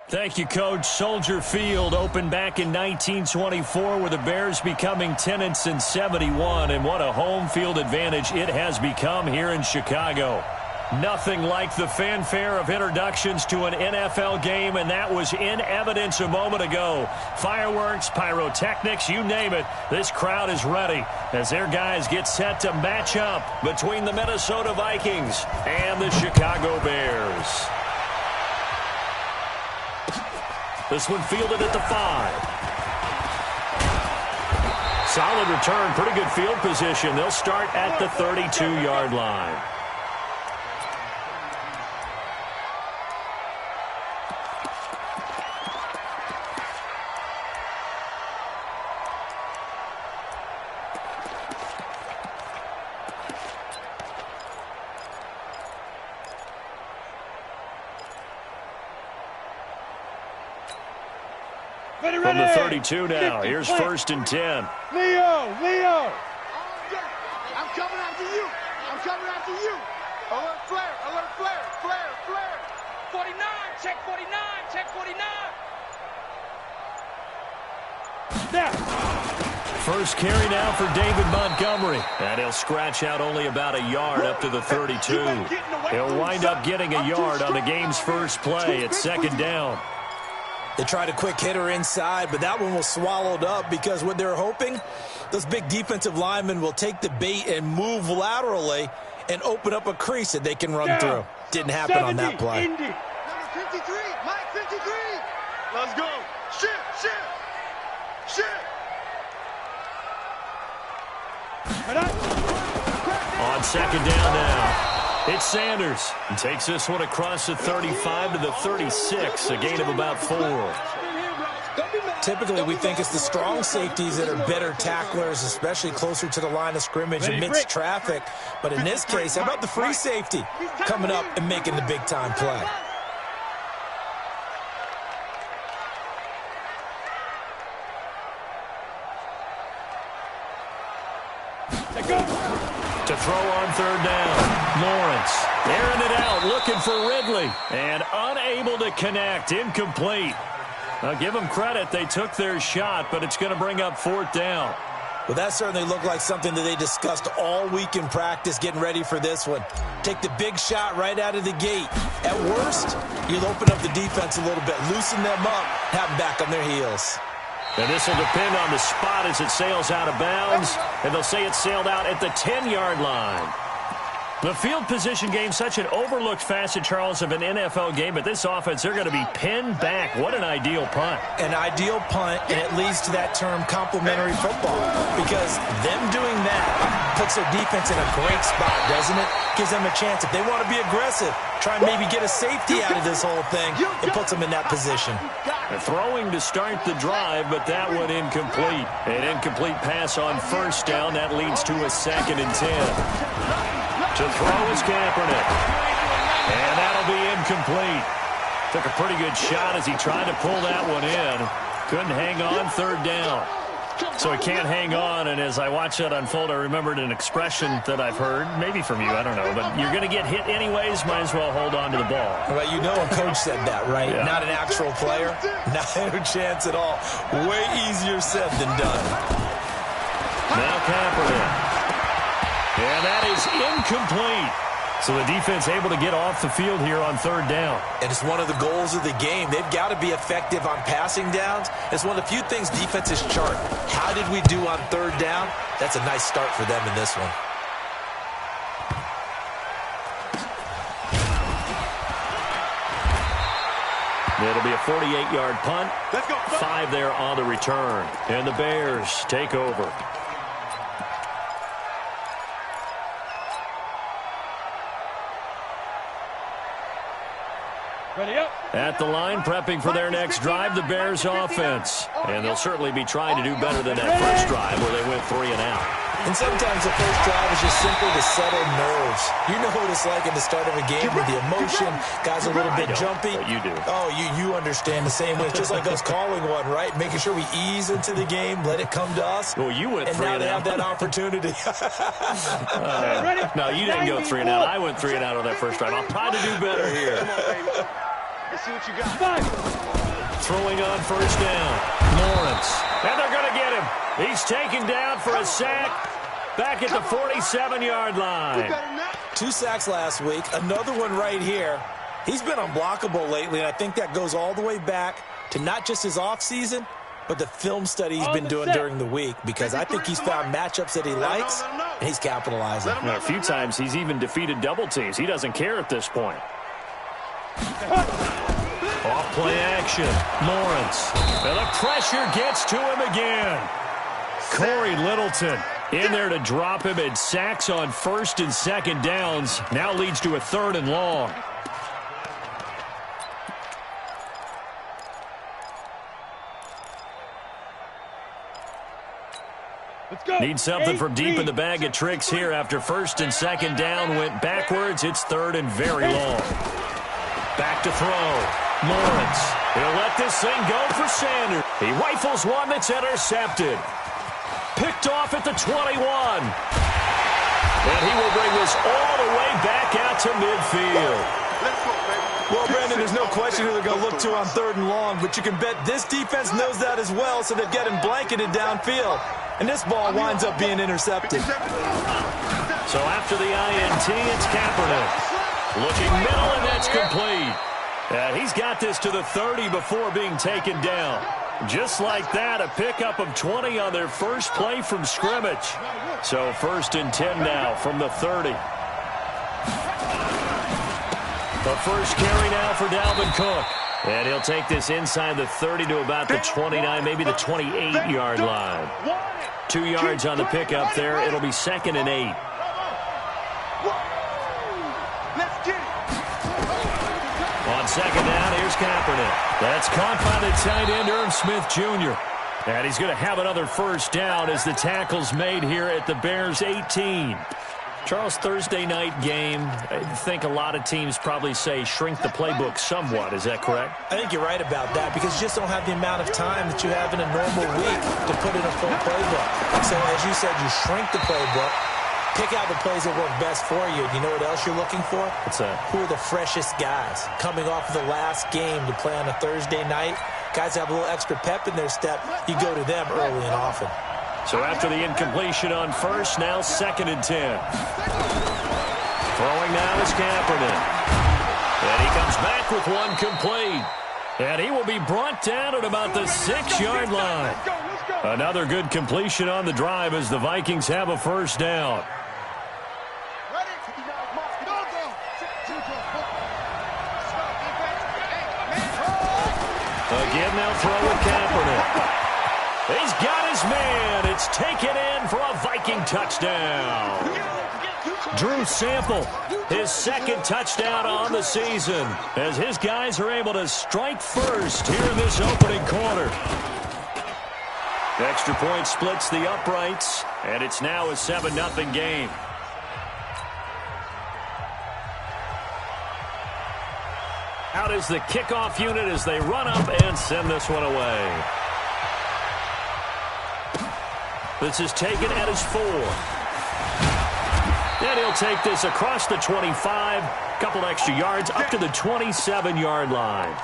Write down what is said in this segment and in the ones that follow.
Thank you, Coach. Soldier Field opened back in 1924 with the Bears becoming tenants in 71, and what a home field advantage it has become here in Chicago. Nothing like the fanfare of introductions to an NFL game, and that was in evidence a moment ago. Fireworks, pyrotechnics, you name it. This crowd is ready as their guys get set to match up between the Minnesota Vikings and the Chicago Bears. This one fielded at the 5. Solid return, pretty good field position. They'll start at the 32-yard line. From the 32 now, here's 1st and 10. Leo! I'm coming after you. I'm coming after you. Alert flare, flare. 49, check 49. Now. First carry now for David Montgomery. And he'll scratch out only about a yard up to the 32. He'll wind up getting a yard on the game's first play. It's 2nd down. They tried a quick hitter inside, but that one was swallowed up because what they're hoping, those big defensive linemen will take the bait and move laterally and open up a crease that they can run through. Didn't happen on that play. Indy. Number 53, Mike 53. Let's go. Shift. On 2nd down now. It's Sanders. He takes this one across the 35 to the 36, a gain of about 4. Typically, we think it's the strong safeties that are better tacklers, especially closer to the line of scrimmage amidst traffic. But in this case, how about the free safety coming up and making the big-time play? To throw on 3rd down, Lawrence airing it out, looking for Ridley, and unable to connect, incomplete. Now give them credit, they took their shot, but it's going to bring up 4th down. Well, that certainly looked like something that they discussed all week in practice, getting ready for this one. Take the big shot right out of the gate. At worst, you'll open up the defense a little bit, loosen them up, have them back on their heels. And this will depend on the spot as it sails out of bounds. And they'll say it sailed out at the 10-yard line. The field position game, such an overlooked facet, Charles, of an NFL game. But this offense, they're going to be pinned back. What an ideal punt. An ideal punt, and it leads to that term complementary football. Because them doing that puts their defense in a great spot, doesn't it? Gives them a chance. If they want to be aggressive, try and maybe get a safety out of this whole thing, it puts them in that position. They're throwing to start the drive, but that one incomplete. An incomplete pass on 1st down. That leads to a 2nd and 10. To throw is Kaepernick. And that'll be incomplete. Took a pretty good shot as he tried to pull that one in. Couldn't hang on, 3rd down. So he can't hang on, and as I watched that unfold, I remembered an expression that I've heard, maybe from you, I don't know, but you're going to get hit anyways, might as well hold on to the ball. Well, you know a coach said that, right? Yeah. Not an actual player. Not a chance at all. Way easier said than done. Now Kaepernick. And that is incomplete. So the defense able to get off the field here on 3rd down. And it's one of the goals of the game. They've got to be effective on passing downs. It's one of the few things defenses chart. How did we do on 3rd down? That's a nice start for them in this one. It'll be a 48-yard punt. 5 there on the return. And the Bears take over. At the line, prepping for their next drive, the Bears offense. And they'll certainly be trying to do better than that first drive where they went 3 and out. And sometimes the first drive is just simply to settle nerves. You know what it's like at the start of a game with the emotion. Guys are a little bit jumpy. But you do. Oh, you understand the same way. It's just like us calling one, right? Making sure we ease into the game, let it come to us. Well, you went 3 and out. And now they have that opportunity. No, you didn't go 3 and out. I went 3 and out on that first drive. I'll try to do better here. Let's see what you got. 5. throwing on first down. Lawrence. And they're going to get him. He's taken down for a sack back at the 47-yard line. 2 sacks last week, another one right here. He's been unblockable lately, and I think that goes all the way back to not just his offseason, but the film study he's been doing during the week, because I think he's found matchups that he likes, and he's capitalizing. A few times he's even defeated double teams. He doesn't care at this point. Off play action. Lawrence. And the pressure gets to him again. Corey Littleton in there to drop him, and sacks on first and second downs. Now leads to a 3rd and long. Need something from deep in the bag of tricks here after first and second down went backwards. It's 3rd and very long. Back to throw. Lawrence. He'll let this thing go for Sanders. He rifles one that's intercepted. Picked off at the 21. And he will bring this all the way back out to midfield. Well, Brandon, there's no question who they're going to look to on 3rd and long, but you can bet this defense knows that as well, so they're getting blanketed downfield. And this ball winds up being intercepted. So after the INT, it's Kaepernick. Looking middle, and that's complete. He's got this to the 30 before being taken down. Just like that, a pickup of 20 on their first play from scrimmage. So 1st and 10 now from the 30. The first carry now for Dalvin Cook. And he'll take this inside the 30 to about the 29, maybe the 28-yard line. 2 yards on the pickup there. It'll be 2nd and 8. On second down, here's Kaepernick. That's caught by the tight end, Irv Smith Jr. And he's going to have another first down as the tackle's made here at the Bears' 18. Charles, Thursday night game, I think a lot of teams probably say shrink the playbook somewhat. Is that correct? I think you're right about that, because you just don't have the amount of time that you have in a normal week to put in a full playbook. So as you said, you shrink the playbook, pick out the plays that work best for you. You know what else you're looking for? What's that? Who are the freshest guys coming off of the last game to play on a Thursday night? Guys have a little extra pep in their step. You go to them early and often. So after the incompletion on first, now 2nd and 10. Throwing now is Kaepernick. And he comes back with one complete. And he will be brought down at about the 6-yard line. Another good completion on the drive as the Vikings have a first down. Again, they'll throw with Kaepernick. He's got his man. It's taken in for a Viking touchdown. Drew Sample, his 2nd touchdown on the season, as his guys are able to strike first here in this opening quarter. Extra point splits the uprights, and it's now a 7-0 game. Out is the kickoff unit as they run up and send this one away. This is taken at his 4. And he'll take this across the 25. Couple extra yards up to the 27-yard line.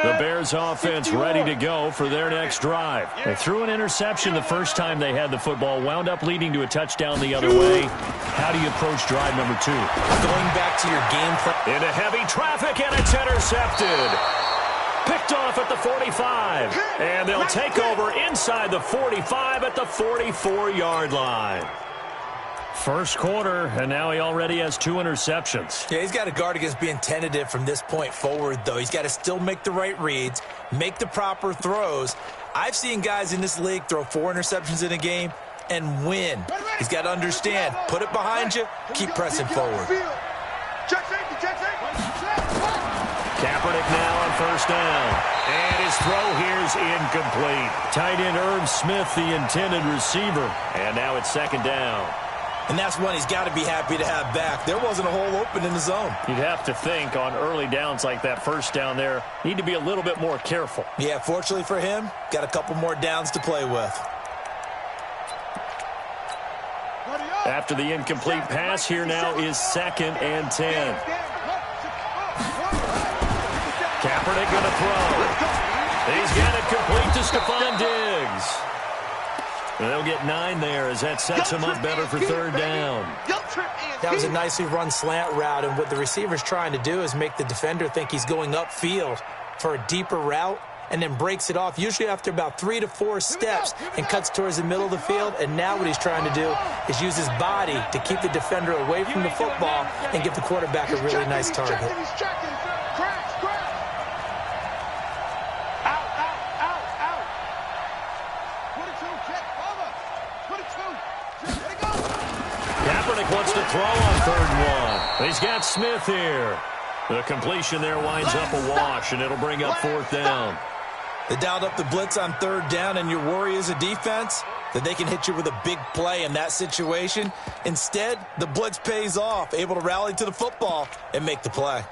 The Bears offense ready to go for their next drive. They threw an interception the first time they had the football, wound up leading to a touchdown the other way. How do you approach drive number 2? Going back to your game plan. Into heavy traffic, and it's intercepted. Picked off at the 45. And they'll take over inside the 45 at the 44-yard line. First quarter, and now he already has 2 interceptions. Yeah, he's got to guard against being tentative from this point forward, though. He's got to still make the right reads, make the proper throws. I've seen guys in this league throw 4 interceptions in a game and win. He's got to understand, put it behind you, keep pressing forward. Kaepernick now on first down. And his throw here's incomplete. Tight end Irv Smith, the intended receiver. And now it's 2nd down. And that's one he's got to be happy to have back. There wasn't a hole open in the zone. You'd have to think on early downs like that first down there, need to be a little bit more careful. Yeah, fortunately for him, got a couple more downs to play with. After the incomplete pass, here now is 2nd and 10. Kaepernick going to throw. He's got it complete to Stephon Diggs. They'll get 9 there as that sets him up better for 3rd down. That was a nicely run slant route, and what the receiver's trying to do is make the defender think he's going upfield for a deeper route, and then breaks it off, usually after about 3 to 4 steps, and cuts towards the middle of the field. And now what he's trying to do is use his body to keep the defender away from the football and give the quarterback a really nice target. Kaepernick wants to throw on 3rd and 1. He's got Smith here. The completion there winds up a wash, and it'll bring up 4th down. They dialed up the blitz on 3rd down, and your worry as a defense that they can hit you with a big play in that situation. Instead, the blitz pays off, able to rally to the football and make the play.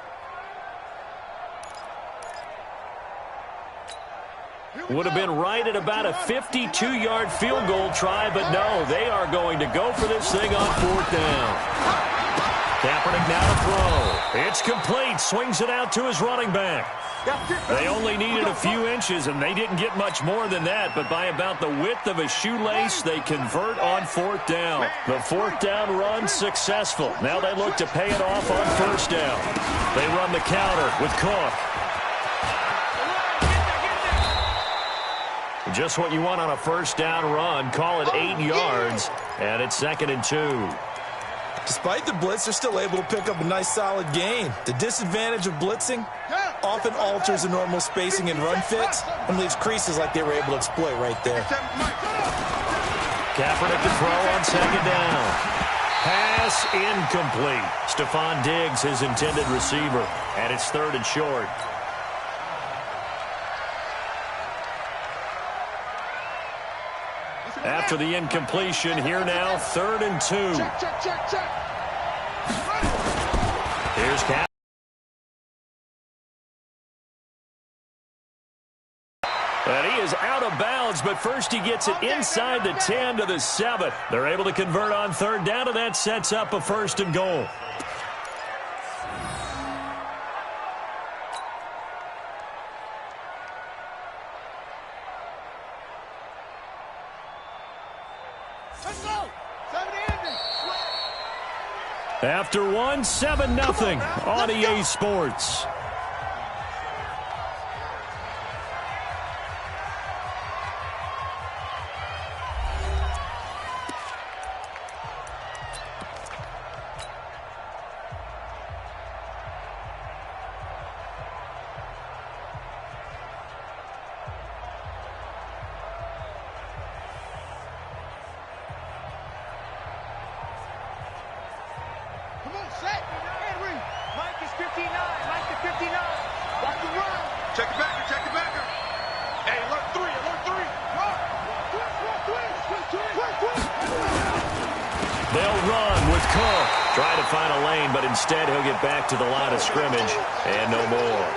Would have been right at about a 52-yard field goal try, but no, they are going to go for this thing on 4th down. Kaepernick now to throw. It's complete. Swings it out to his running back. They only needed a few inches, and they didn't get much more than that, but by about the width of a shoelace, they convert on 4th down. The 4th down run successful. Now they look to pay it off on 1st down. They run the counter with Cook. Just what you want on a 1st down run. Call it 8 yards, and it's 2nd and 2. Despite the blitz, they're still able to pick up a nice solid gain. The disadvantage of blitzing often alters the normal spacing and run fits and leaves creases like they were able to exploit right there. Kaepernick to throw on 2nd down. Pass incomplete. Stephon Diggs, his intended receiver, and it's 3rd and short. After the incompletion, here now, 3rd and 2. Here's Kaepernick. And he is out of bounds, but first he gets it inside the 10 to the 7. They're able to convert on 3rd down, and that sets up a 1st and goal. After 1, 7-0 on EA Sports. They'll run with Cook. Try to find a lane, but instead he'll get back to the line of scrimmage and no more.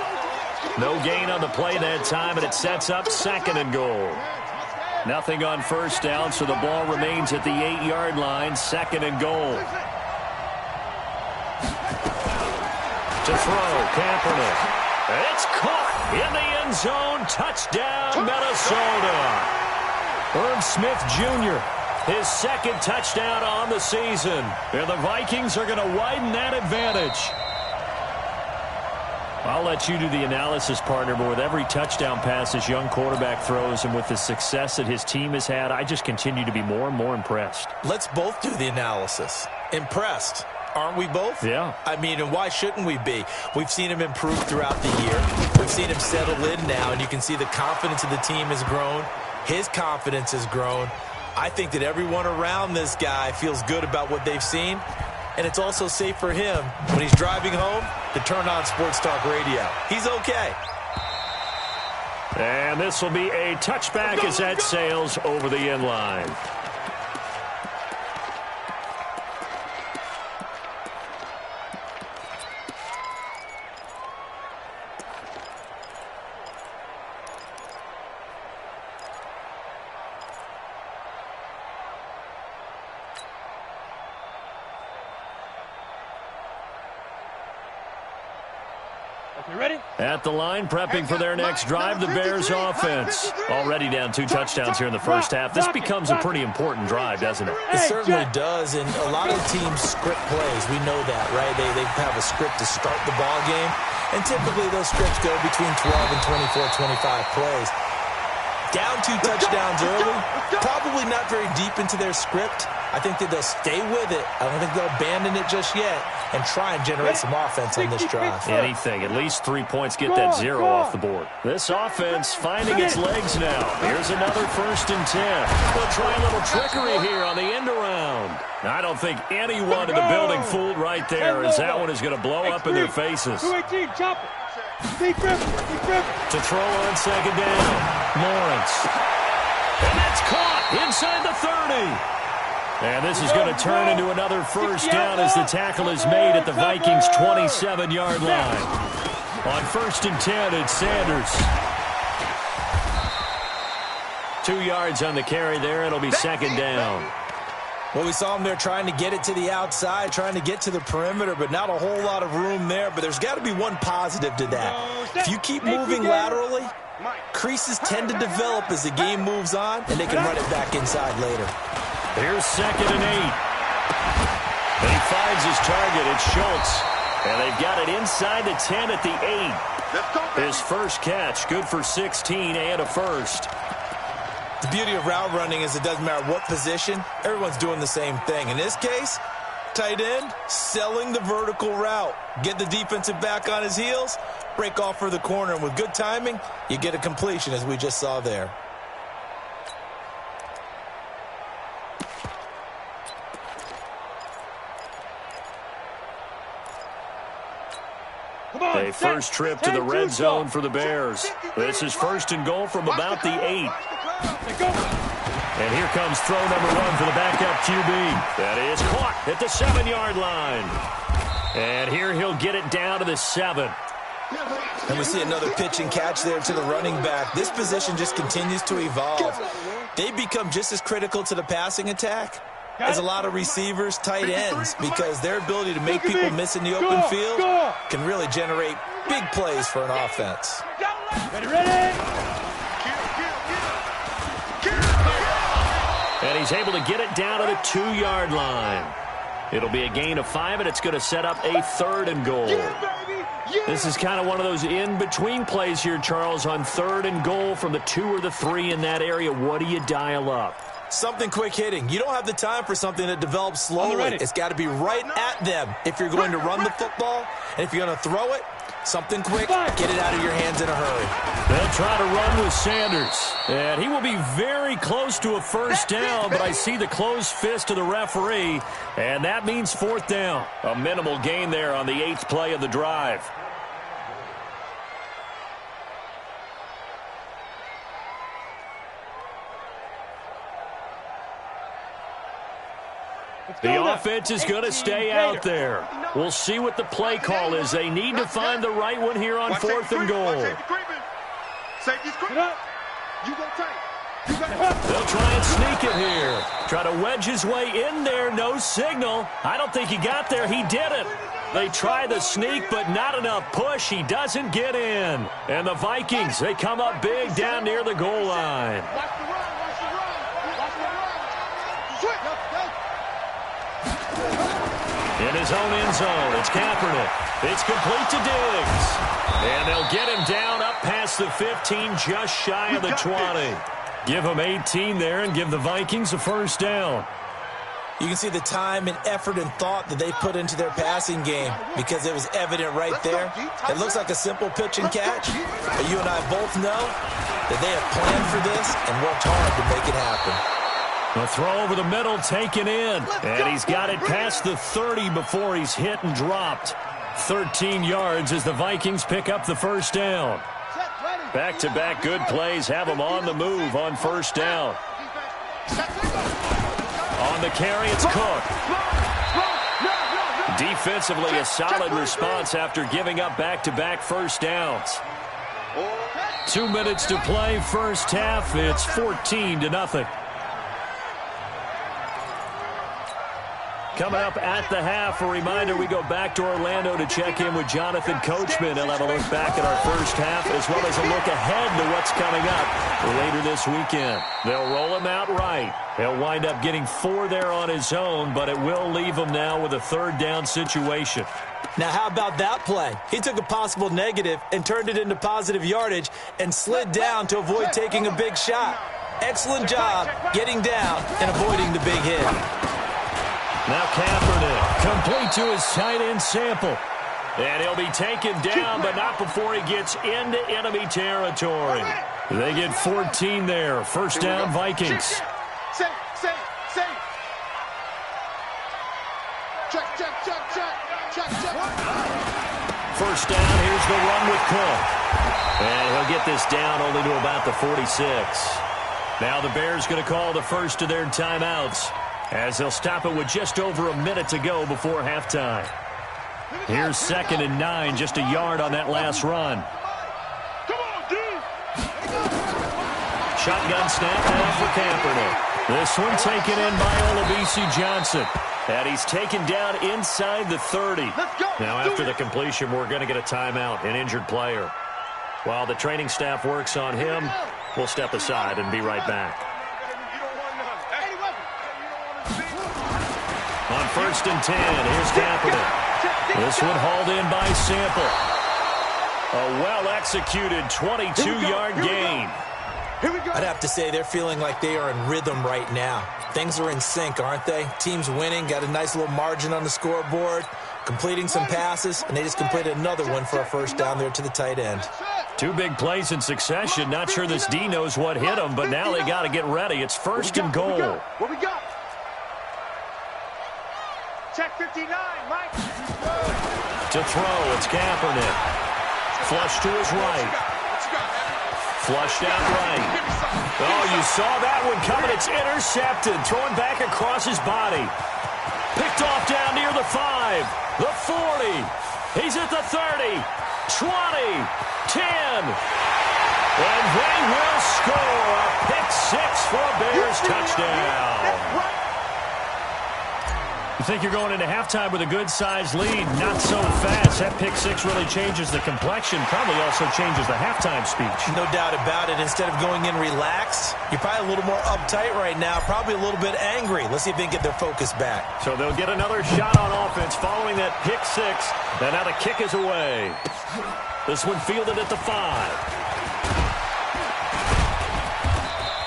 No gain on the play that time, and it sets up 2nd and goal. Nothing on 1st down, so the ball remains at the 8-yard line, 2nd and goal. To throw, Kaepernick. It's caught in the end zone. Touchdown, Minnesota. Irv Smith Jr., his 2nd touchdown on the season. And the Vikings are going to widen that advantage. I'll let you do the analysis, partner, but with every touchdown pass this young quarterback throws and with the success that his team has had, I just continue to be more and more impressed. Let's both do the analysis. Impressed. Aren't we both? Yeah. I mean, and why shouldn't we be? We've seen him improve throughout the year. We've seen him settle in now, and you can see the confidence of the team has grown. His confidence has grown. I think that everyone around this guy feels good about what they've seen, and it's also safe for him when he's driving home to turn on Sports Talk Radio. He's okay. And this will be a touchback as that sails over the end line. At the line, prepping for their next drive, the Bears offense. Already down 2 touchdowns here in the first half. This becomes a pretty important drive, doesn't it? It certainly does, and a lot of teams script plays. We know that, right? They have a script to start the ball game, and typically those scripts go between 12 and 24, 25 plays. Down 2 touchdowns early, probably not very deep into their script. I think that they'll stay with it. I don't think they'll abandon it just yet and try and generate some offense on this drive. Anything, at least 3 points, get that 0 off the board. This offense finding its legs now. Here's another 1st and 10. They'll try a little trickery here on the end around. I don't think anyone in the building fooled right there, as that one is going to blow up in their faces. To throw on 2nd down, Lawrence. And that's caught inside the 30. And this is going to turn into another 1st down as the tackle is made at the Vikings' 27-yard line. On 1st and 10, it's Sanders. 2 yards on the carry there. It'll be 2nd down. Well, we saw him there trying to get it to the outside, trying to get to the perimeter, but not a whole lot of room there. But there's got to be one positive to that. If you keep moving laterally, creases tend to develop as the game moves on, and they can run it back inside later. Here's 2nd and 8. And he finds his target. It's Schultz. And they've got it inside the 10 at the 8. His first catch, good for 16 and a first. The beauty of route running is it doesn't matter what position, everyone's doing the same thing. In this case, tight end, selling the vertical route. Get the defensive back on his heels, break off for the corner, and with good timing, you get a completion as we just saw there. A first trip to the red zone for the Bears. This is 1st and goal from about the 8. And here comes throw number 1 for the backup QB. That is caught at the 7-yard line. And here he'll get it down to the 7. And we see another pitch and catch there to the running back. This position just continues to evolve. They become just as critical to the passing attack as a lot of receivers, tight ends, because their ability to make people miss in the open field can really generate big plays for an offense. Ready? And he's able to get it down to the 2-yard line. It'll be a gain of 5, and it's going to set up a 3rd and goal. This is kind of one of those in-between plays here, Charles, on 3rd and goal from the 2 or the 3 in that area. What do you dial up? Something quick hitting. You don't have the time for something that develops slowly. It's got to be right at them if you're going to run the football. And if you're going to throw it, something quick, get it out of your hands in a hurry. They'll try to run with Sanders. And he will be very close to a 1st down, but I see the closed fist of the referee. And that means 4th down. A minimal gain there on the 8th play of the drive. The offense is going to stay out there. We'll see what the play call is. They need to find the right one here on 4th and goal. They'll try and sneak it here. Try to wedge his way in there. No signal. I don't think he got there. He didn't. They try the sneak, but not enough push. He doesn't get in. And the Vikings, they come up big down near the goal line. In his own end zone, it's Kaepernick. It's complete to Diggs. And they'll get him down up past the 15, just shy of the 20. Give him 18 there and give the Vikings a 1st down. You can see the time and effort and thought that they put into their passing game because it was evident right there. It looks like a simple pitch and catch, but you and I both know that they have planned for this and worked hard to make it happen. The throw over the middle taken in, and he's got it past the 30 before he's hit and dropped. 13 yards as the Vikings pick up the 1st down. Back-to-back good plays have them on the move on 1st down. On the carry, it's Cook. Defensively, a solid response after giving up back-to-back 1st downs. 2 minutes to play, 1st half. It's 14-0. coming up at the half. A reminder, we go back to Orlando to check in with Jonathan Coachman. He'll have a look back at our first half as well as a look ahead to what's coming up later this weekend. They'll roll him out right. He'll wind up getting 4 there on his own, but it will leave him now with a third down situation. Now, how about that play? He took a possible negative and turned it into positive yardage and slid down to avoid taking a big shot. Excellent job getting down and avoiding the big hit. Now Kaepernick, complete to his tight end Sample. And he'll be taken down, but not before he gets into enemy territory. They get 14 there. First down, Vikings. Safe. Check. First down, here's the run with Cook. And he'll get this down only to about the 46. Now the Bears going to call the first of their timeouts as they'll stop it with just over a minute to go before halftime. Here's 2nd and 9, just a yard on that last run. Come on, dude. Shotgun snap now for Kaepernick. This one taken in by Olabisi Johnson. And he's taken down inside the 30. Now after the completion, we're going to get a timeout, an injured player. While the training staff works on him, we'll step aside and be right back. On 1st and 10, here's Kaepernick. This one hauled in by Sample. A well-executed 22-yard gain. I'd have to say they're feeling like they are in rhythm right now. Things are in sync, aren't they? Team's winning, got a nice little margin on the scoreboard, completing some passes, and they just completed another one for a first down there to the tight end. 2 big plays in succession. Not sure this D knows what hit him, but now they got to get ready. It's 1st and goal. What we got? Check 59, Mike. To throw, it's Kaepernick. Flush to his right. Flushed out right. Oh, you saw that one coming. It's intercepted. Thrown back across his body. Picked off down near the 5. The 40. He's at the 30. 20. 10. And they will score a pick 6 for a Bears touchdown. You think you're going into halftime with a good-sized lead. Not so fast. That pick 6 really changes the complexion. Probably also changes the halftime speech. No doubt about it. Instead of going in relaxed, you're probably a little more uptight right now. Probably a little bit angry. Let's see if they can get their focus back. So they'll get another shot on offense following that pick 6. And now the kick is away. This one fielded at the 5.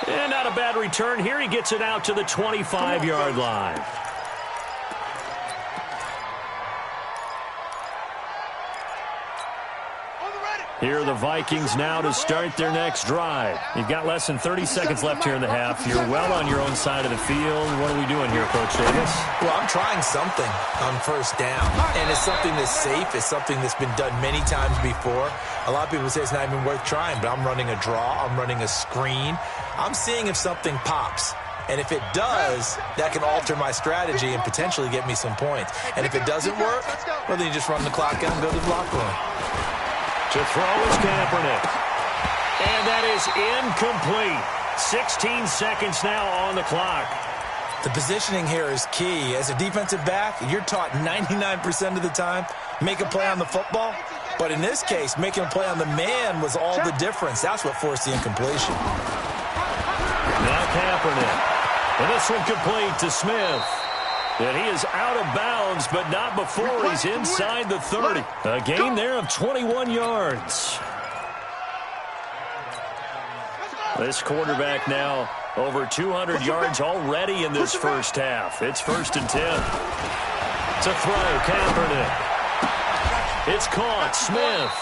And not a bad return here. He gets it out to the 25-yard line. Here are the Vikings now to start their next drive. You've got less than 30 seconds left here in the half. You're well on your own side of the field. What are we doing here, Coach Davis? Well, I'm trying something on first down. And it's something that's safe. It's something that's been done many times before. A lot of people say it's not even worth trying, but I'm running a draw. I'm running a screen. I'm seeing if something pops. And if it does, that can alter my strategy and potentially get me some points. And if it doesn't work, well, then you just run the clock out and go to the locker room. To throw is Kaepernick. And that is incomplete. 16 seconds now on the clock. The positioning here is key. As a defensive back, you're taught 99% of the time, make a play on the football. But in this case, making a play on the man was all the difference. That's what forced the incompletion. Now Kaepernick. And this one complete to Smith. And he is out of bounds, but not before he's inside the 30. A gain there of 21 yards. This quarterback now over 200 yards already in this first half. It's 1st and 10. To throw, Kaepernick. It's caught, Smith.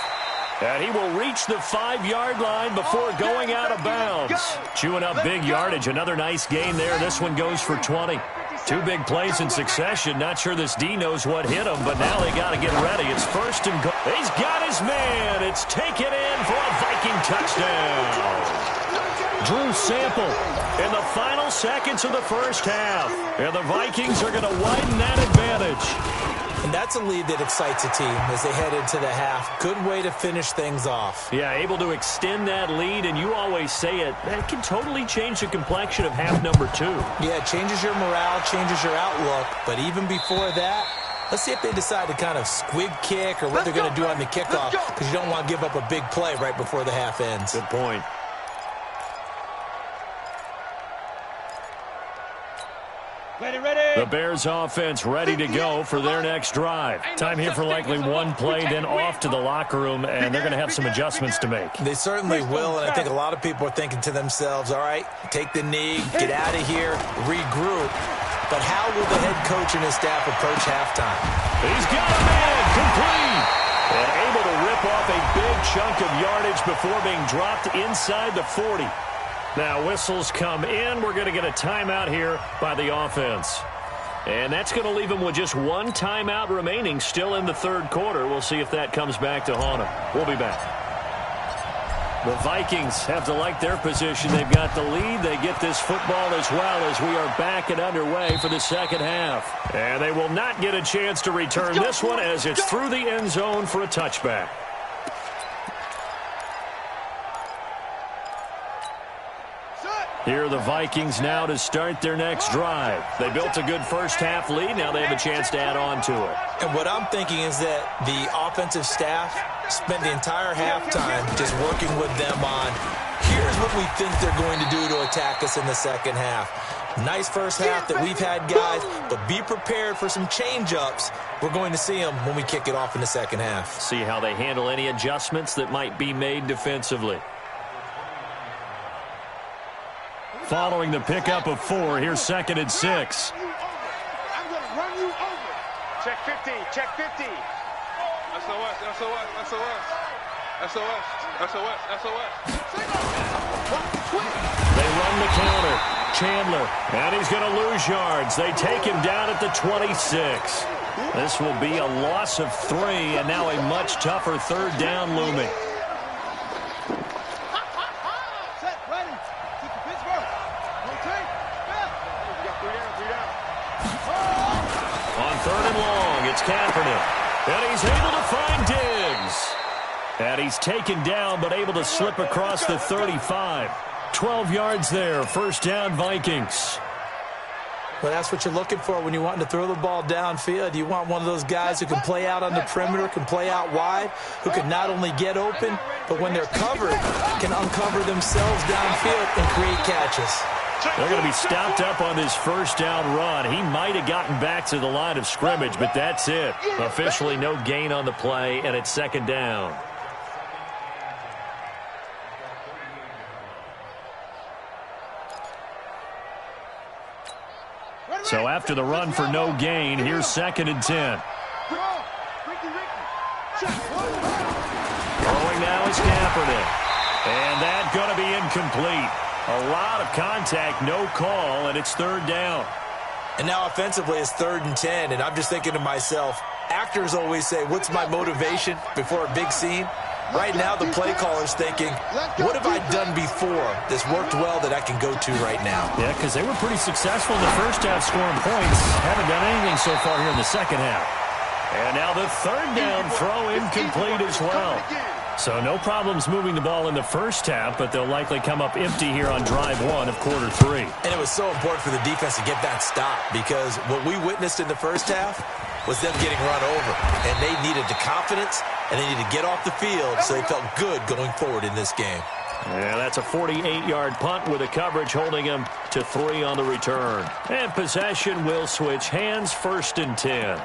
And he will reach the 5-yard line before going out of bounds. Chewing up big yardage. Another nice gain there. This one goes for 20. 2 big plays in succession. Not sure this D knows what hit him, but now they got to get ready. It's 1st and goal. He's got his man. It's taken in for a Viking touchdown. Drew Sample in the final seconds of the first half. And the Vikings are going to widen that advantage. And that's a lead that excites a team as they head into the half. Good way to finish things off. Yeah, able to extend that lead, and you always say it, that can totally change the complexion of half number 2. Yeah, it changes your morale, changes your outlook. But even before that, let's see if they decide to kind of squib kick or what they're going to do on the kickoff, because you don't want to give up a big play right before the half ends. Good point. The Bears offense ready to go for their next drive. Time here for likely one play, then off to the locker room, and they're going to have some adjustments to make. They certainly will, and I think a lot of people are thinking to themselves, all right, take the knee, get out of here, regroup. But how will the head coach and his staff approach halftime? He's got a man complete. And able to rip off a big chunk of yardage before being dropped inside the 40. Now whistles come in. We're going to get a timeout here by the offense. And that's going to leave them with just one timeout remaining still in the third quarter. We'll see if that comes back to haunt them. We'll be back. The Vikings have to like their position. They've got the lead. They get this football as well as we are back and underway for the second half. And they will not get a chance to return this one as it's through the end zone for a touchback. Here are the Vikings now to start their next drive. They built a good first half lead. Now they have a chance to add on to it. And what I'm thinking is that the offensive staff spent the entire halftime just working with them on, here's what we think they're going to do to attack us in the second half. Nice first half that we've had, guys, but be prepared for some change-ups. We're going to see them when we kick it off in the second half. See how they handle any adjustments that might be made defensively. Following the pickup of 4, here's 2nd and 6. I'm going to run you over. Check 50, check 50. SOS, SOS, SOS. SOS, SOS, SOS. They run the counter. Chandler, and he's going to lose yards. They take him down at the 26. This will be a loss of 3, and now a much tougher third down looming. It's Kaepernick, and he's able to find Diggs. And he's taken down, but able to slip across the 35. 12 yards there, first down Vikings. Well, that's what you're looking for when you're wanting to throw the ball downfield. You want one of those guys who can play out on the perimeter, can play out wide, who can not only get open, but when they're covered, can uncover themselves downfield and create catches. They're going to be stopped up on this first down run. He might have gotten back to the line of scrimmage, but that's it. Officially no gain on the play, and it's second down. So after the run for no gain, here's 2nd and 10. Throwing now is Kaepernick. And that's going to be incomplete. A lot of contact, no call, and it's third down. And now offensively it's 3rd and 10, and I'm just thinking to myself, actors always say, what's my motivation before a big scene? Right now the play caller's thinking, what have I done before that's worked well that I can go to right now? Yeah, because they were pretty successful in the first half scoring points. Haven't done anything so far here in the second half. And now the third down throw incomplete as well. So no problems moving the ball in the first half, but they'll likely come up empty here on drive 1 of quarter 3. And it was so important for the defense to get that stop, because what we witnessed in the first half was them getting run over. And they needed the confidence, and they needed to get off the field so they felt good going forward in this game. Yeah, that's a 48-yard punt with a coverage holding him to 3 on the return. And possession will switch hands, 1st and 10.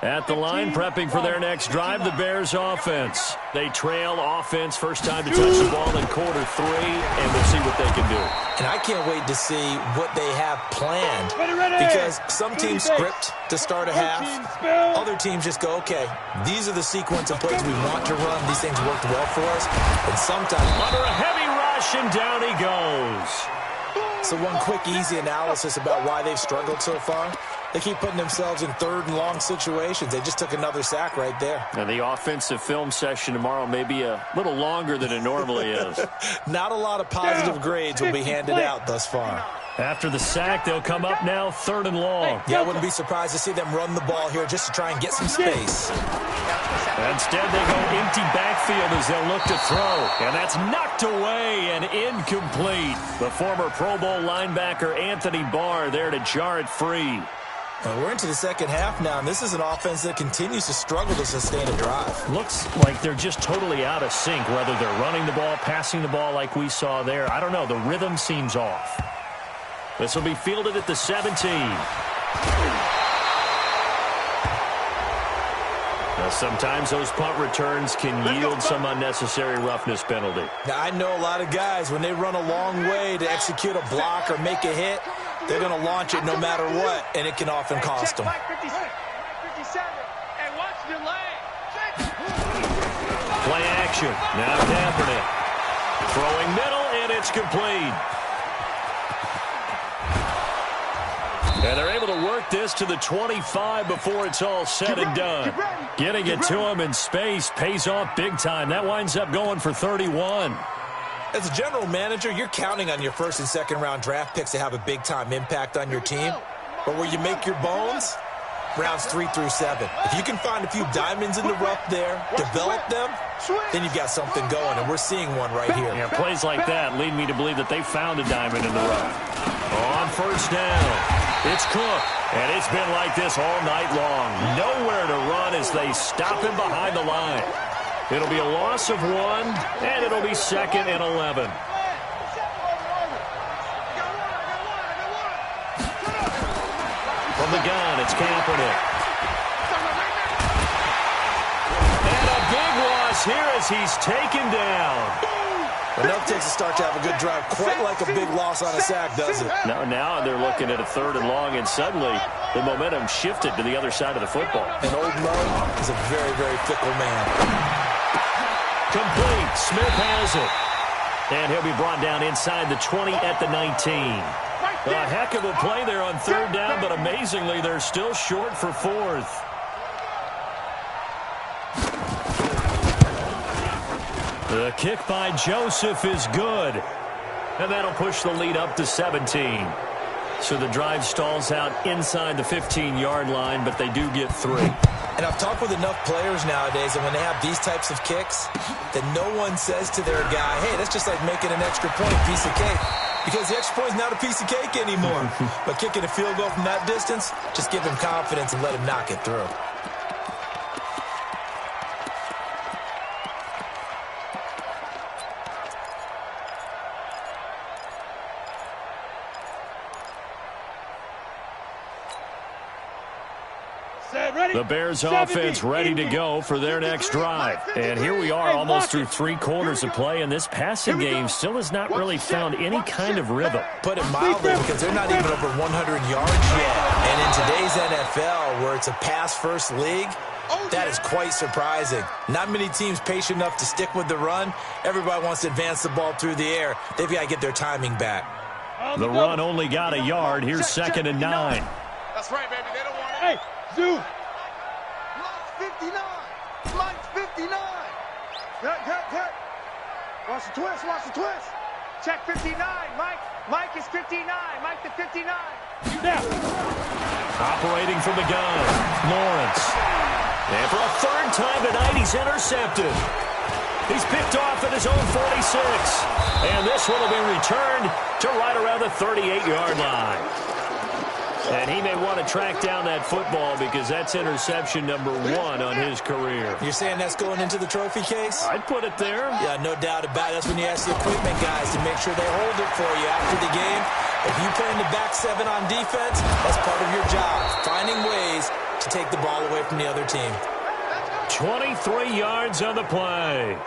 At the line, prepping for their next drive, the Bears offense. They trail offense, first time to touch the ball in quarter 3, and we'll see what they can do. And I can't wait to see what they have planned, because some teams script to start a half. Other teams just go, okay, these are the sequence of plays we want to run. These things worked well for us. And sometimes under a heavy rush, and down he goes. So one quick, easy analysis about why they've struggled so far. They keep putting themselves in third and long situations. They just took another sack right there. And the offensive film session tomorrow may be a little longer than it normally is. Not a lot of positive grades will be handed out thus far. After the sack, they'll come up now 3rd and long. Yeah, I wouldn't be surprised to see them run the ball here just to try and get some space. Instead, they go empty backfield as they'll look to throw. And that's knocked away and incomplete. The former Pro Bowl linebacker Anthony Barr there to jar it free. We're into the second half now, and this is an offense that continues to struggle to sustain a drive. Looks like they're just totally out of sync, whether they're running the ball, passing the ball like we saw there. I don't know. The rhythm seems off. This will be fielded at the 17. Now, sometimes those punt returns can yield some unnecessary roughness penalty. Now, I know a lot of guys, when they run a long way to execute a block or make a hit, they're going to launch it no matter what, and it can often cost them. Mike 57. Hey, watch your leg. Play action. Now Kaepernick. Throwing middle, and it's complete. And they're able to work this to the 25 before it's all said and done. Getting it to him in space pays off big time. That winds up going for 31. As a general manager, you're counting on your first and second round draft picks to have a big-time impact on your team. But where you make your bones, rounds 3 through 7. If you can find a few diamonds in the rough there, develop them, then you've got something going, and we're seeing one right here. Yeah, plays like that lead me to believe that they found a diamond in the rough. On first down, it's Cook, and it's been like this all night long. Nowhere to run as they stop him behind the line. It'll be a loss of 1, and it'll be 2nd and 11. From the gun, it's Kaepernick. And a big loss here as he's taken down. Enough takes a start to have a good drive, quite like a big loss on a sack, does it? Now they're looking at a 3rd and long, and suddenly the momentum shifted to the other side of the football. And Old Mo is a very, very fickle man. Complete. Smith has it. And he'll be brought down inside the 20 at the 19. A heck of a play there on 3rd down, but amazingly, they're still short for 4th. The kick by Joseph is good. And that'll push the lead up to 17. So the drive stalls out inside the 15-yard line, but they do get 3. And I've talked with enough players nowadays, and when they have these types of kicks, that no one says to their guy, hey, that's just like making an extra point, piece of cake. Because the extra point is not a piece of cake anymore. But kicking a field goal from that distance, just give him confidence and let him knock it through. The Bears offense ready to go for their next drive. And here we are almost through 3 quarters of play, and this passing game still has not really found any kind of rhythm. Put it mildly, because they're not even over 100 yards yet. And in today's NFL, where it's a pass-first league, that is quite surprising. Not many teams patient enough to stick with the run. Everybody wants to advance the ball through the air. They've got to get their timing back. The run only got a yard. Here's 2nd and 9. That's right, baby. They don't want it. Hey, Zoo. Mike's 59. Cut. Watch the twist. Check 59. Mike is 59. Mike the 59. Now. Operating from the gun, Lawrence. And for a 3rd time tonight, he's intercepted. He's picked off at his own 46. And this one will be returned to right around the 38-yard line. And he may want to track down that football because that's interception number 1 on his career. You're saying that's going into the trophy case? I'd put it there. Yeah, no doubt about it. That's when you ask the equipment guys to make sure they hold it for you after the game. If you play in the back 7 on defense, that's part of your job, finding ways to take the ball away from the other team. 23 yards on the play.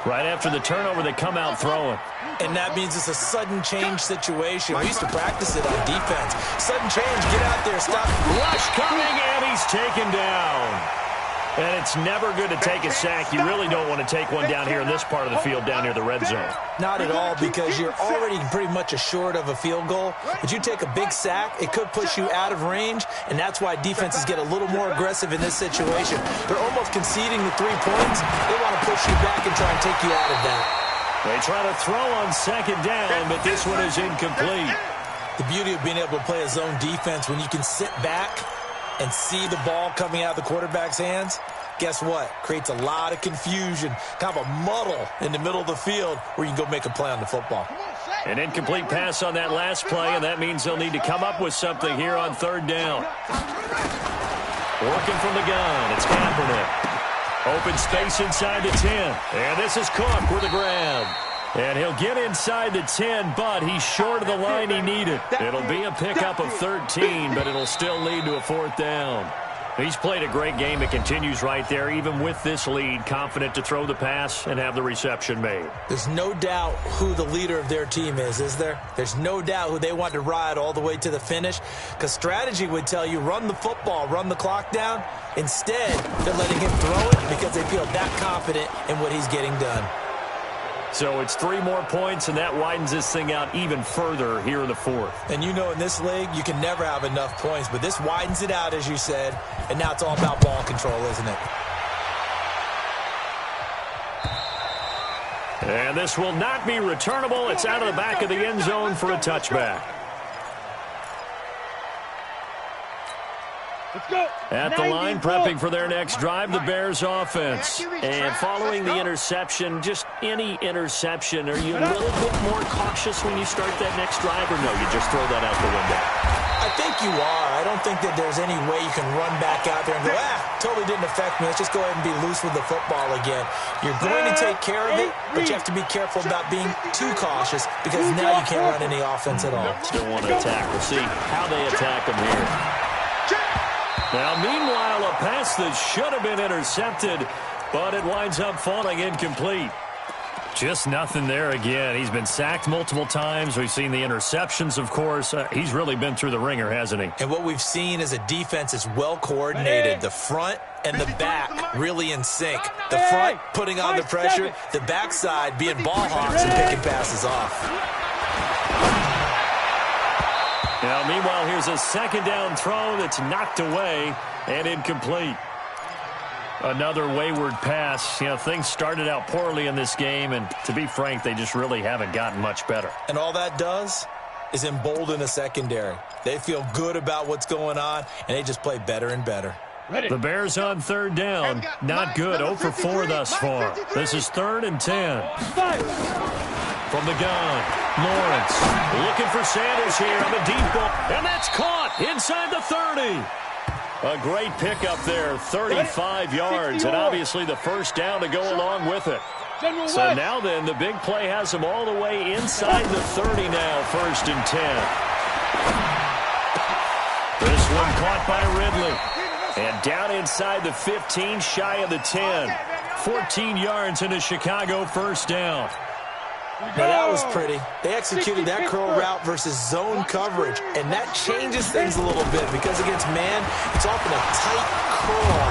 Right after the turnover, they come out throwing. And that means it's a sudden change situation. We used to practice it on defense. Sudden change, get out there, stop. Rush coming, and he's taken down. And it's never good to take a sack. You really don't want to take one down here in this part of the field down near the red zone. Not at all, because you're already pretty much assured of a field goal. But you take a big sack, it could push you out of range, and that's why defenses get a little more aggressive in this situation. They're almost conceding the 3 points. They want to push you back and try and take you out of that. They try to throw on second down, but this one is incomplete. The beauty of being able to play a zone defense when you can sit back and see the ball coming out of the quarterback's hands, guess what? Creates a lot of confusion, kind of a muddle in the middle of the field where you can go make a play on the football. An incomplete pass on that last play, and that means they'll need to come up with something here on third down. Working from the gun, it's Kaepernick. Open space inside the 10, and this is Cook with a grab. And he'll get inside the 10, but he's short of the line he needed. It'll be a pickup of 13, but it'll still lead to a fourth down. He's played a great game. It continues right there, even with this lead, confident to throw the pass and have the reception made. There's no doubt who the leader of their team is there? There's no doubt who they want to ride all the way to the finish, because strategy would tell you run the football, run the clock down. Instead, they're letting him throw it because they feel that confident in what he's getting done. So it's 3 more points, and that widens this thing out even further here in the fourth. And you know in this league, you can never have enough points, but this widens it out, as you said, and now it's all about ball control, isn't it? And this will not be returnable. It's out of the back of the end zone for a touchback. At the line, prepping for their next drive, the Bears offense. And following the interception, just any interception, are you a little bit more cautious when you start that next drive, or no, you just throw that out the window? I think you are. I don't think that there's any way you can run back out there and go, totally didn't affect me. Let's just go ahead and be loose with the football again. You're going to take care of it, but you have to be careful about being too cautious, because now you can't run any offense at all. Still want to attack. We'll see how they attack them here. Now, meanwhile, a pass that should have been intercepted, but it winds up falling incomplete. Just nothing there again. He's been sacked multiple times. We've seen the interceptions, of course. He's really been through the ringer, hasn't he? And what we've seen is a defense is well coordinated. The front and the back really in sync. The front putting on the pressure, the backside being ball hawks and picking passes off. Now, meanwhile, here's a second down throw that's knocked away and incomplete. Another wayward pass. You know, things started out poorly in this game, and to be frank, they just really haven't gotten much better. And all that does is embolden the secondary. They feel good about what's going on, and they just play better and better. The Bears on third down. Not good. 0 for 4 thus far. This is 3rd and 10. From the gun, Lawrence looking for Sanders here on the deep ball. And that's caught inside the 30. A great pickup there, 35 yards, and obviously the first down to go along with it. So now then, the big play has them all the way inside the 30 now, 1st and 10. This one caught by Ridley. And down inside the 15, shy of the 10. 14 yards into Chicago, 1st down. Now that was pretty. They executed that curl route versus zone coverage, and that changes things a little bit because against man, it's often a tight curl,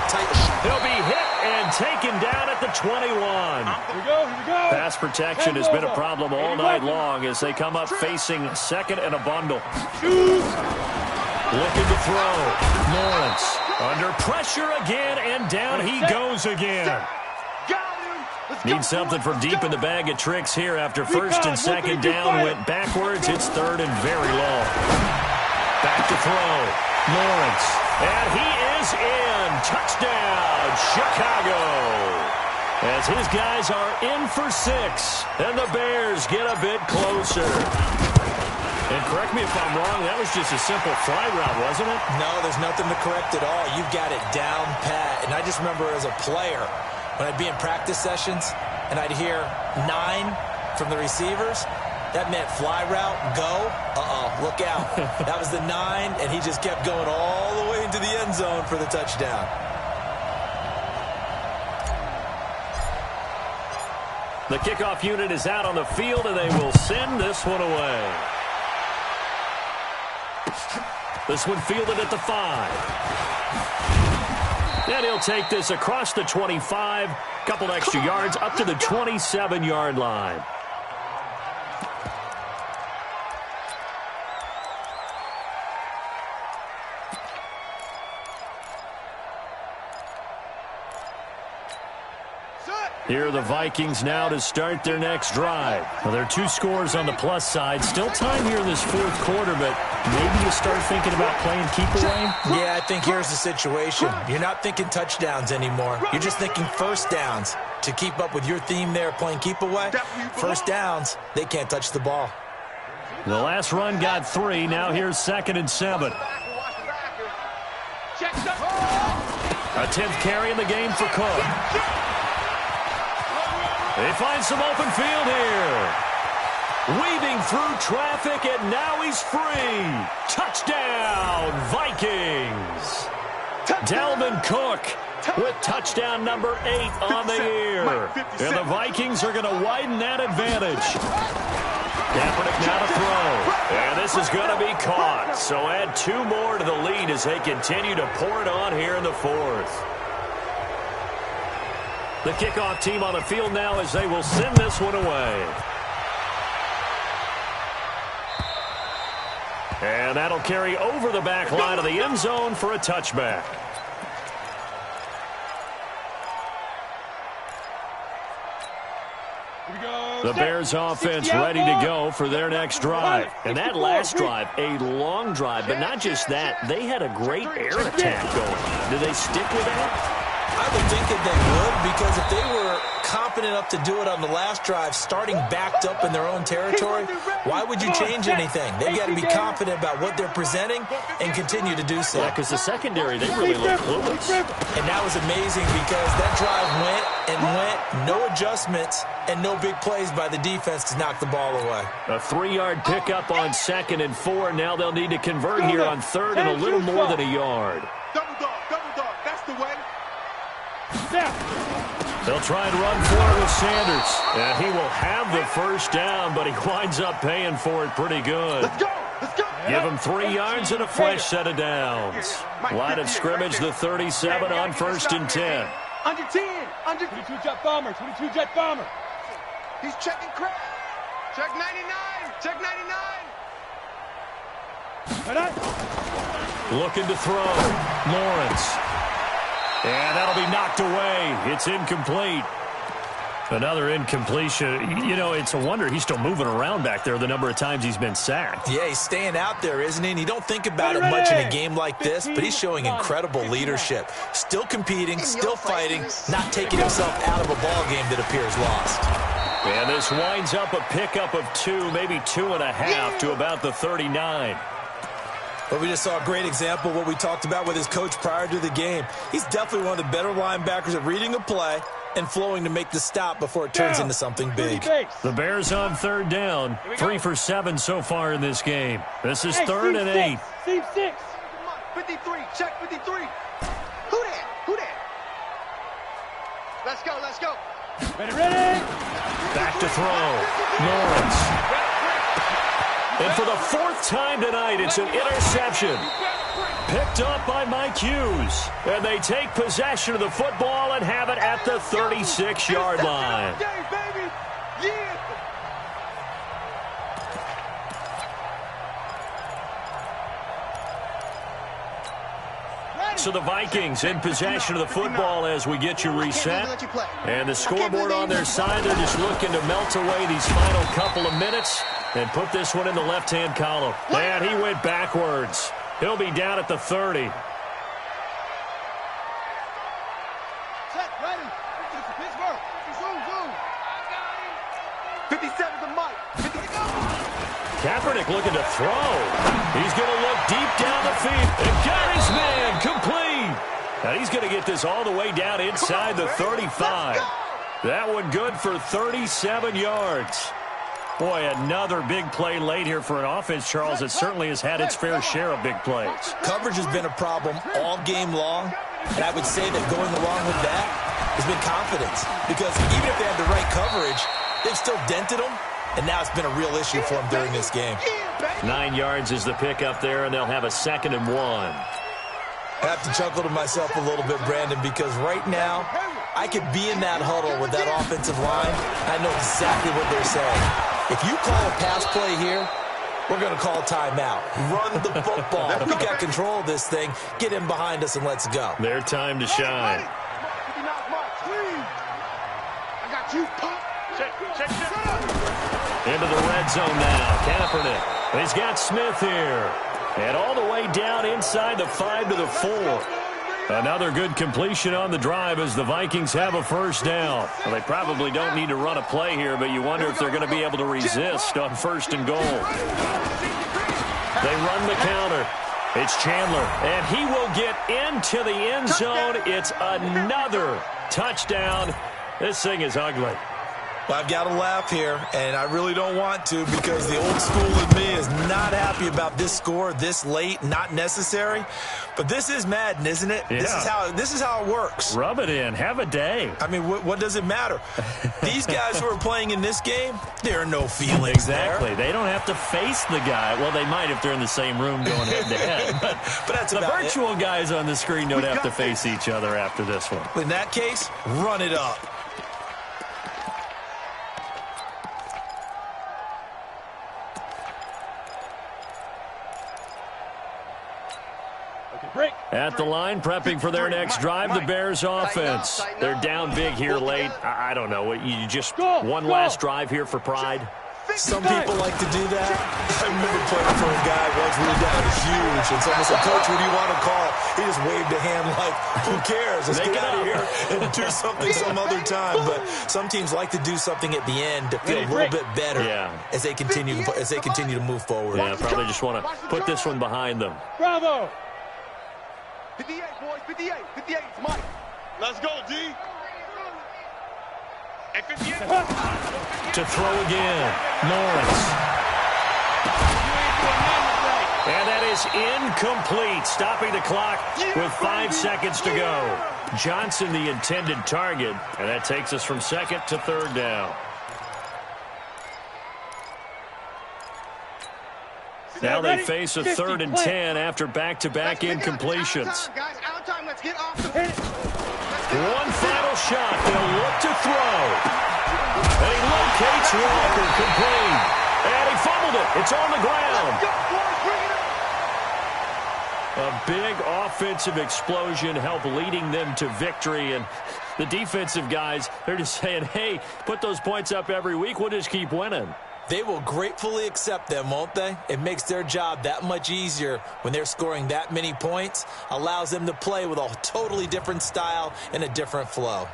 He'll be hit and taken down at the 21. Here we go. Pass protection has been a problem all night long as they come up facing second and a bundle. Looking to throw. Lawrence under pressure again, and down he goes again. Need something from deep in the bag of tricks here after 1st and 2nd down went backwards. It's 3rd and very long. Back to throw. Lawrence. And he is in. Touchdown, Chicago. As his guys are in for 6. And the Bears get a bit closer. And correct me if I'm wrong, that was just a simple fly route, wasn't it? No, there's nothing to correct at all. You've got it down pat. And I just remember as a player, when I'd be in practice sessions and I'd hear 9 from the receivers, that meant fly route, go, look out. That was the 9, and he just kept going all the way into the end zone for the touchdown. The kickoff unit is out on the field, and they will send this one away. This one fielded at the 5. And he'll take this across the 25, couple extra yards up to the 27-yard line. Here are the Vikings now to start their next drive. Well, there are 2 scores on the plus side. Still time here in this 4th quarter, but maybe you start thinking about playing keep away? Yeah, I think here's the situation. You're not thinking touchdowns anymore. You're just thinking first downs. To keep up with your theme there, playing keep away, first downs, they can't touch the ball. The last run got 3. Now here's 2nd and 7. A 10th carry in the game for Cook. They find some open field here. Weaving through traffic, and now he's free. Touchdown, Vikings. Dalvin Cook with touchdown number 8 on the year. And the Vikings are going to widen that advantage. Kaepernick now to throw. And this is going to be caught. So add 2 more to the lead as they continue to pour it on here in the 4th. The kickoff team on the field now as they will send this one away. And that'll carry over the back line of the end zone for a touchback. The Bears offense ready to go for their next drive. And that last drive, a long drive, but not just that. They had a great air attack going. Do they stick with that? I would think that they would, because if they were confident enough to do it on the last drive, starting backed up in their own territory, why would you change anything? They've got to be confident about what they're presenting and continue to do so. Yeah, because the secondary, they really look clueless. And that was amazing because that drive went and went, no adjustments, and no big plays by the defense to knock the ball away. A 3-yard pickup on 2nd and 4. Now they'll need to convert here on 3rd and a little more than a yard. Double dog, that's the way. They'll try and run for it with Sanders. And he will have the first down, but he winds up paying for it pretty good. Let's go. Give him 3 yards and a fresh set of downs. Line of scrimmage, the 37 on 1st and 10. Under 10. 22 jet bomber. He's checking crap. Check 99. Looking to throw. Lawrence. And that'll be knocked away. It's incomplete. Another incompletion. You know, it's a wonder he's still moving around back there the number of times he's been sacked. Yeah, he's staying out there, isn't he? And you don't think about it much in a game like this, but he's showing incredible leadership. Still competing, still fighting, not taking himself out of a ball game that appears lost. And this winds up a pickup of 2, maybe 2.5 to about the 39. But we just saw a great example of what we talked about with his coach prior to the game. He's definitely one of the better linebackers at reading a play and flowing to make the stop before it turns into something big. The Bears on 3rd down. 3 for 7 so far in this game. This is 3rd and 8. Team 6. 53, check 53. Who that? Let's go. Ready. Back to throw. Lawrence. And for the 4th time tonight, it's an interception. Picked up by Mike Hughes. And they take possession of the football and have it at the 36-yard line. So the Vikings in possession of the football as we get you reset. And the scoreboard on their side, they're just looking to melt away these final couple of minutes and put this one in the left-hand column. And he went backwards. He'll be down at the 30. Set, ready. Pittsburgh. Zoom. 57 to Mike. Kaepernick looking to throw. He's going to look deep down the field. And got his man complete. Now he's going to get this all the way down inside the 35. That one good for 37 yards. Boy, another big play late here for an offense, Charles, that certainly has had its fair share of big plays. Coverage has been a problem all game long, and I would say that going along with that has been confidence. Because even if they had the right coverage, they've still dented them, and now it's been a real issue for them during this game. 9 yards is the pickup there, and they'll have a 2nd and 1. I have to chuckle to myself a little bit, Brandon, because right now I could be in that huddle with that offensive line. I know exactly what they're saying. If you call a pass play here, we're going to call a timeout. Run the football. We got control of this thing. Get in behind us and let's go. Their time to shine. I got you, Pop. Check. Into the red zone now. Kaepernick. He's got Smith here. And all the way down inside the 5 to the 4. Another good completion on the drive as the Vikings have a first down. Well, they probably don't need to run a play here, but you wonder if they're going to be able to resist on 1st and goal. They run the counter. It's Chandler, and he will get into the end zone. It's another touchdown. This thing is ugly. Well, I've got to laugh here, and I really don't want to because the old school in me is not happy about this score this late, not necessary. But this is Madden, isn't it? Yeah. This is how it works. Rub it in. Have a day. I mean, what does it matter? These guys who are playing in this game, there are no feelings Exactly. there. They don't have to face the guy. Well, they might if they're in the same room going head-to-head. But that's the about virtual guys on the screen don't have to face each other after this one. In that case, run it up. At the line, prepping for their next drive, the Bears offense. They're down big here late. I don't know. You just one last drive here for pride? Some people like to do that. I remember playing for a guy once we were down huge, and someone said, "Coach, what do you want to call?" He just waved a hand like, "Who cares? Let's get out of here and do something some other time." But some teams like to do something at the end to feel a little bit better as they continue to move forward. Yeah, probably just want to put this one behind them. Bravo! 58, boys, 58. 58, it's Mike. Let's go, D. Hey, 58. To throw again, Lawrence. And that is incomplete, stopping the clock with 5 seconds to go. Johnson, the intended target, and that takes us from 2nd to 3rd down. Now they face a 3rd and 10 after back-to-back incompletions. One final shot. They'll look to throw. And he locates Walker, complete. And he fumbled it. It's on the ground. A big offensive explosion helped leading them to victory. And the defensive guys, they're just saying, hey, put those points up every week. We'll just keep winning. They will gratefully accept them, won't they? It makes their job that much easier when they're scoring that many points. Allows them to play with a totally different style and a different flow.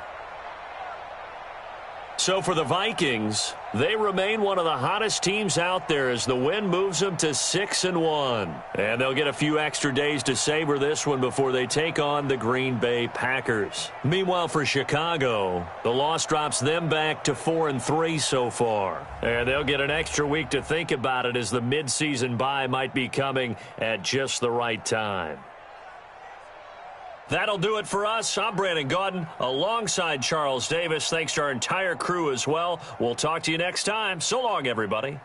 So for the Vikings, they remain one of the hottest teams out there as the win moves them to 6-1. And they'll get a few extra days to savor this one before they take on the Green Bay Packers. Meanwhile, for Chicago, the loss drops them back to 4-3 so far. And they'll get an extra week to think about it as the midseason bye might be coming at just the right time. That'll do it for us. I'm Brandon Gaudin alongside Charles Davis. Thanks to our entire crew as well. We'll talk to you next time. So long, everybody.